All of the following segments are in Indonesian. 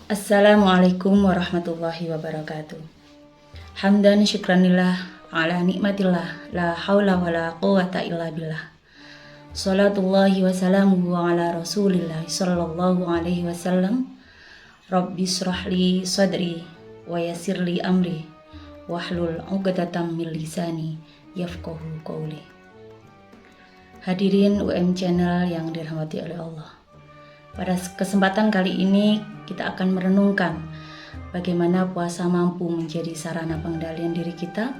Assalamualaikum warahmatullahi wabarakatuh. Hamdan syukranillah ala nikmatillah la haula wala quwata illa billah. Salatullahi wa salamuhu ala rasulillah sallallahu alaihi wasallam. Rabbi shrahli sadri wa yassirli amri wahlul 'uqdatam min lisani yafqahu qawli. Hadirin UM Channel yang dirahmati oleh Allah. Pada kesempatan kali ini kita akan merenungkan bagaimana puasa mampu menjadi sarana pengendalian diri kita.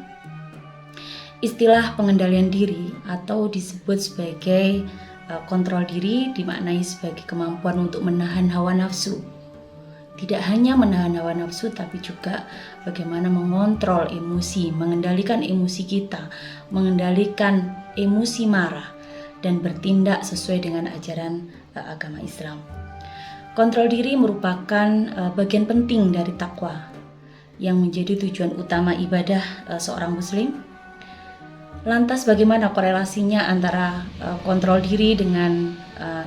Istilah pengendalian diri atau disebut sebagai kontrol diri dimaknai sebagai kemampuan untuk menahan hawa nafsu. Tidak hanya menahan hawa nafsu tapi juga bagaimana mengontrol emosi, mengendalikan emosi kita, mengendalikan emosi marah dan bertindak sesuai dengan ajaran agama Islam. Kontrol diri merupakan bagian penting dari takwa yang menjadi tujuan utama ibadah seorang muslim. Lantas bagaimana korelasinya antara kontrol diri dengan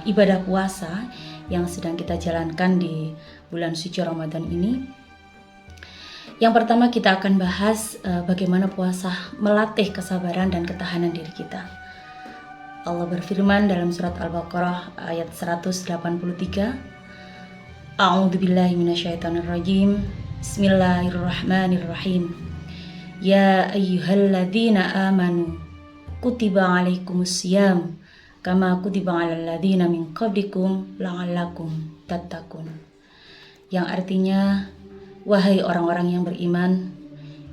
ibadah puasa yang sedang kita jalankan di bulan suci Ramadan ini? Yang pertama kita akan bahas bagaimana puasa melatih kesabaran dan ketahanan diri kita. Allah berfirman dalam surat Al-Baqarah ayat 183. A'udzubillahi minasyaitonirrajim. Bismillahirrahmanirrahim. Ya ayyuhalladzina amanu kutiba alaikumusiyam kama kutiba alal ladzina min qablikum la'allakum tattaqun. Yang artinya, wahai orang-orang yang beriman,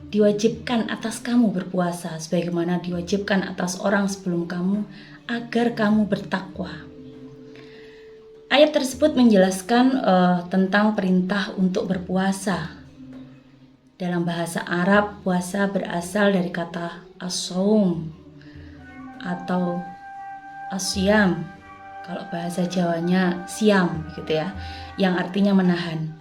diwajibkan atas kamu berpuasa sebagaimana diwajibkan atas orang sebelum kamu agar kamu bertakwa. Ayat tersebut menjelaskan tentang perintah untuk berpuasa. Dalam bahasa Arab, puasa berasal dari kata as-saum atau asyam. Kalau bahasa Jawanya siam gitu ya, yang artinya menahan.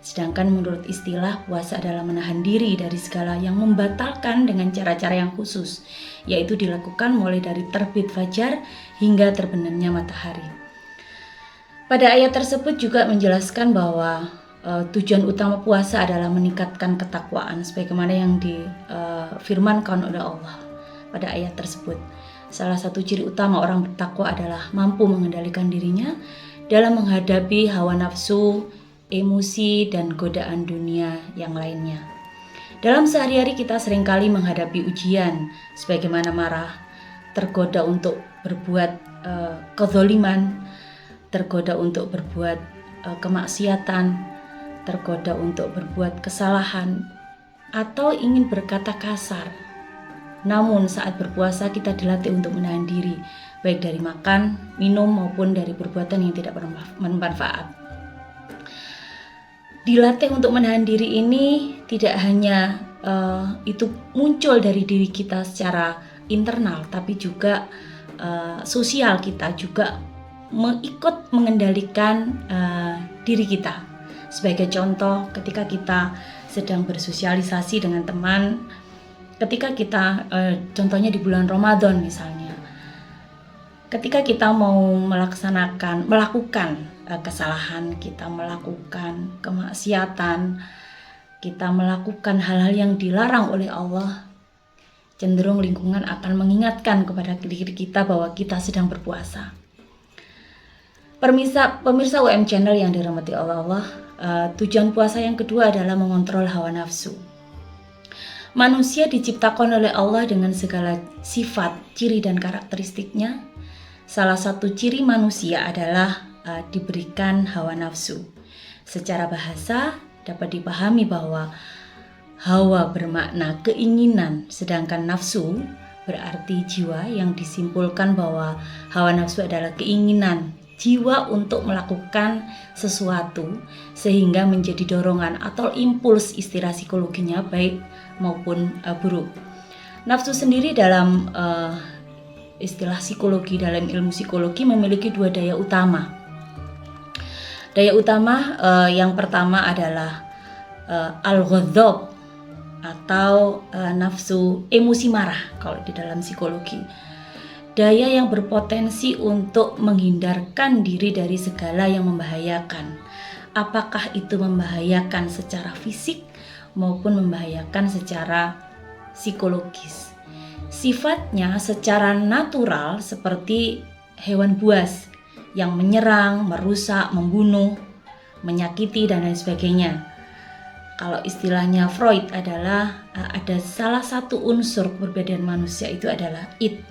Sedangkan menurut istilah, puasa adalah menahan diri dari segala yang membatalkan dengan cara-cara yang khusus, yaitu dilakukan mulai dari terbit fajar hingga terbenamnya matahari. Pada ayat tersebut juga menjelaskan bahwa tujuan utama puasa adalah meningkatkan ketakwaan, sebagaimana yang difirmankan oleh Allah pada ayat tersebut. Salah satu ciri utama orang bertakwa adalah mampu mengendalikan dirinya dalam menghadapi hawa nafsu, emosi, dan godaan dunia yang lainnya. Dalam sehari-hari kita seringkali menghadapi ujian, sebagaimana marah, tergoda untuk berbuat kezaliman, tergoda untuk berbuat kemaksiatan, tergoda untuk berbuat kesalahan, atau ingin berkata kasar. Namun saat berpuasa kita dilatih untuk menahan diri, baik dari makan, minum, maupun dari perbuatan yang tidak bermanfaat. Dilatih untuk menahan diri ini tidak hanya itu muncul dari diri kita secara internal, tapi juga sosial kita juga ikut mengendalikan diri kita. Sebagai contoh, ketika kita sedang bersosialisasi dengan teman, ketika kita contohnya di bulan Ramadan misalnya, ketika kita mau melakukan kesalahan, kita melakukan kemaksiatan, kita melakukan hal-hal yang dilarang oleh Allah, cenderung lingkungan akan mengingatkan kepada diri kita bahwa kita sedang berpuasa. Pemirsa UM Channel yang dirahmati Allah, tujuan puasa yang kedua adalah mengontrol hawa nafsu. Manusia diciptakan oleh Allah dengan segala sifat, ciri, dan karakteristiknya. Salah satu ciri manusia adalah diberikan hawa nafsu. Secara bahasa dapat dipahami bahwa hawa bermakna keinginan, sedangkan nafsu berarti jiwa, yang disimpulkan bahwa hawa nafsu adalah keinginan jiwa untuk melakukan sesuatu sehingga menjadi dorongan atau impuls istilah psikologinya baik maupun buruk. Nafsu sendiri dalam istilah psikologi, dalam ilmu psikologi memiliki dua daya utama. Daya utama yang pertama adalah al-ghadab atau nafsu emosi marah kalau di dalam psikologi. Daya yang berpotensi untuk menghindarkan diri dari segala yang membahayakan apakah itu membahayakan secara fisik maupun membahayakan secara psikologis. Sifatnya secara natural seperti hewan buas yang menyerang, merusak, membunuh, menyakiti dan lain sebagainya. Kalau istilahnya Freud adalah ada salah satu unsur keberadaan manusia itu adalah id.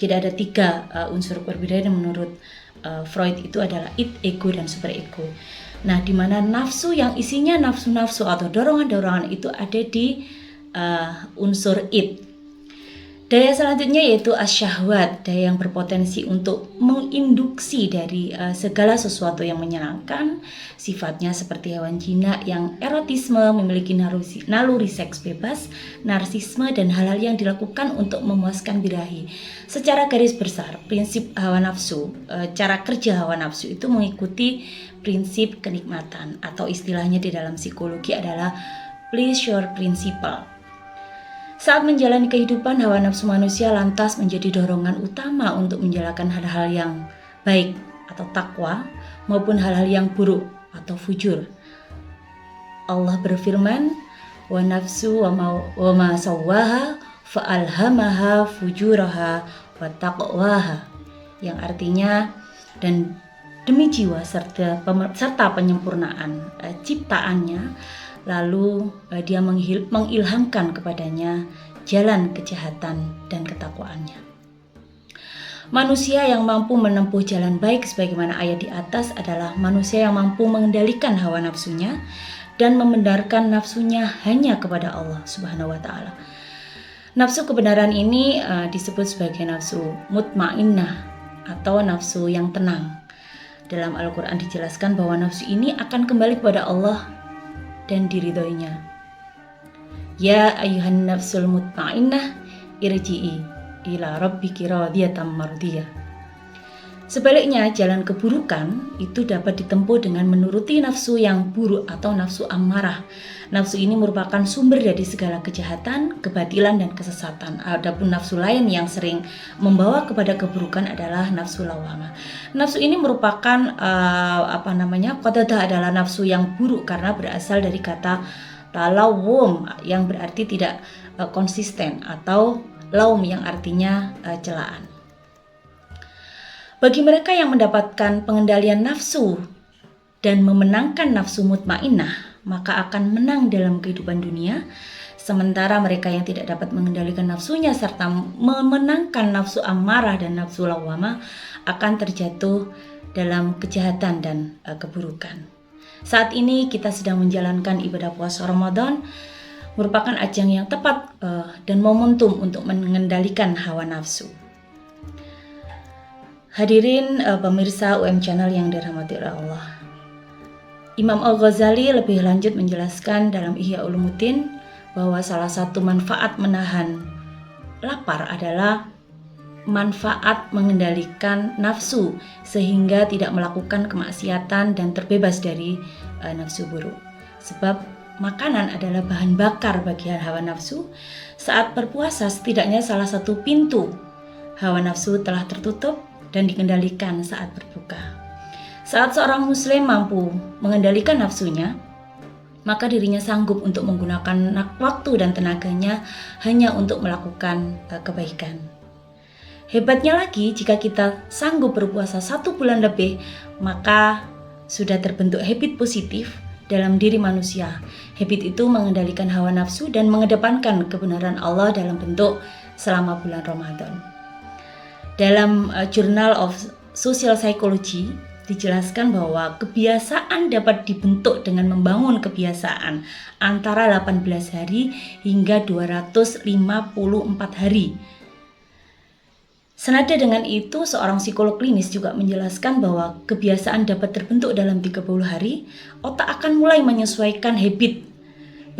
Jadi ada 3 unsur perbedaan menurut Freud itu adalah id, ego, dan superego. Nah, di mana nafsu yang isinya nafsu-nafsu atau dorongan-dorongan itu ada di unsur id. Daya selanjutnya yaitu asyahwat, daya yang berpotensi untuk menginduksi dari segala sesuatu yang menyenangkan. Sifatnya seperti hewan jinak yang erotisme, memiliki naluri seks bebas, narsisme, dan hal-hal yang dilakukan untuk memuaskan birahi. Secara garis besar, prinsip hawa nafsu, cara kerja hawa nafsu itu mengikuti prinsip kenikmatan atau istilahnya di dalam psikologi adalah pleasure principle. Saat menjalani kehidupan, hawa nafsu manusia lantas menjadi dorongan utama untuk menjalankan hal-hal yang baik atau takwa maupun hal-hal yang buruk atau fujur. Allah berfirman, "Wa nafsu wa ma sawwaha fa'alhamaha fujuraha wa taqwaha," yang artinya dan demi jiwa serta penyempurnaan ciptaannya, lalu dia mengilhamkan kepadanya jalan kejahatan dan ketakwaannya. Manusia yang mampu menempuh jalan baik sebagaimana ayat di atas adalah manusia yang mampu mengendalikan hawa nafsunya dan membenarkan nafsunya hanya kepada Allah Subhanahu wa taala. Nafsu kebenaran ini disebut sebagai nafsu mutmainnah atau nafsu yang tenang. Dalam Al-Qur'an dijelaskan bahwa nafsu ini akan kembali kepada Allah dan diridhoinya. Ya ayyuhan nafsul mutmainnah irji'i ila rabbiki radiyatan mardiyah. Sebaliknya, jalan keburukan itu dapat ditempuh dengan menuruti nafsu yang buruk atau nafsu ammarah. Nafsu ini merupakan sumber dari segala kejahatan, kebatilan, dan kesesatan. Adapun nafsu lain yang sering membawa kepada keburukan adalah nafsu lawamah. Nafsu ini merupakan qadadah adalah nafsu yang buruk karena berasal dari kata talawum yang berarti tidak konsisten atau laum yang artinya celaan. Bagi mereka yang mendapatkan pengendalian nafsu dan memenangkan nafsu mutmainnah, maka akan menang dalam kehidupan dunia. Sementara mereka yang tidak dapat mengendalikan nafsunya serta memenangkan nafsu ammarah dan nafsu lawamah akan terjatuh dalam kejahatan dan keburukan. Saat ini kita sedang menjalankan ibadah puasa Ramadan, merupakan ajang yang tepat dan momentum untuk mengendalikan hawa nafsu. Hadirin pemirsa UM Channel yang dirahmati Allah. Imam Al-Ghazali lebih lanjut menjelaskan dalam Ihya Ulumuddin bahwa salah satu manfaat menahan lapar adalah manfaat mengendalikan nafsu sehingga tidak melakukan kemaksiatan dan terbebas dari nafsu buruk. Sebab makanan adalah bahan bakar bagi hawa nafsu. Saat berpuasa setidaknya salah satu pintu hawa nafsu telah tertutup dan dikendalikan saat berbuka. Saat seorang muslim mampu mengendalikan nafsunya, maka dirinya sanggup untuk menggunakan waktu dan tenaganya hanya untuk melakukan kebaikan. Hebatnya lagi, jika kita sanggup berpuasa 1 bulan lebih, maka sudah terbentuk habit positif dalam diri manusia. Habit itu mengendalikan hawa nafsu dan mengedepankan kebenaran Allah dalam bentuk selama bulan Ramadan. Dalam Journal of Social Psychology dijelaskan bahwa kebiasaan dapat dibentuk dengan membangun kebiasaan antara 18 hari hingga 254 hari. Senada dengan itu, seorang psikolog klinis juga menjelaskan bahwa kebiasaan dapat terbentuk dalam 30 hari, otak akan mulai menyesuaikan habit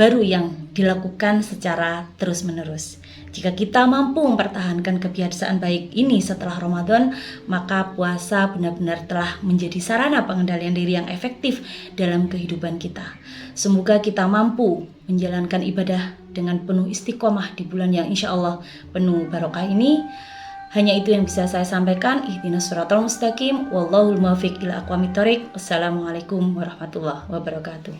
baru yang dilakukan secara terus-menerus. Jika kita mampu mempertahankan kebiasaan baik ini setelah Ramadan, maka puasa benar-benar telah menjadi sarana pengendalian diri yang efektif dalam kehidupan kita. Semoga kita mampu menjalankan ibadah dengan penuh istiqomah di bulan yang insya Allah penuh barokah ini. Hanya itu yang bisa saya sampaikan. Ihdinas shiratal mustaqim. Wallahul muwaffiq ila aqwamit thoriq. Wassalamualaikum warahmatullahi wabarakatuh.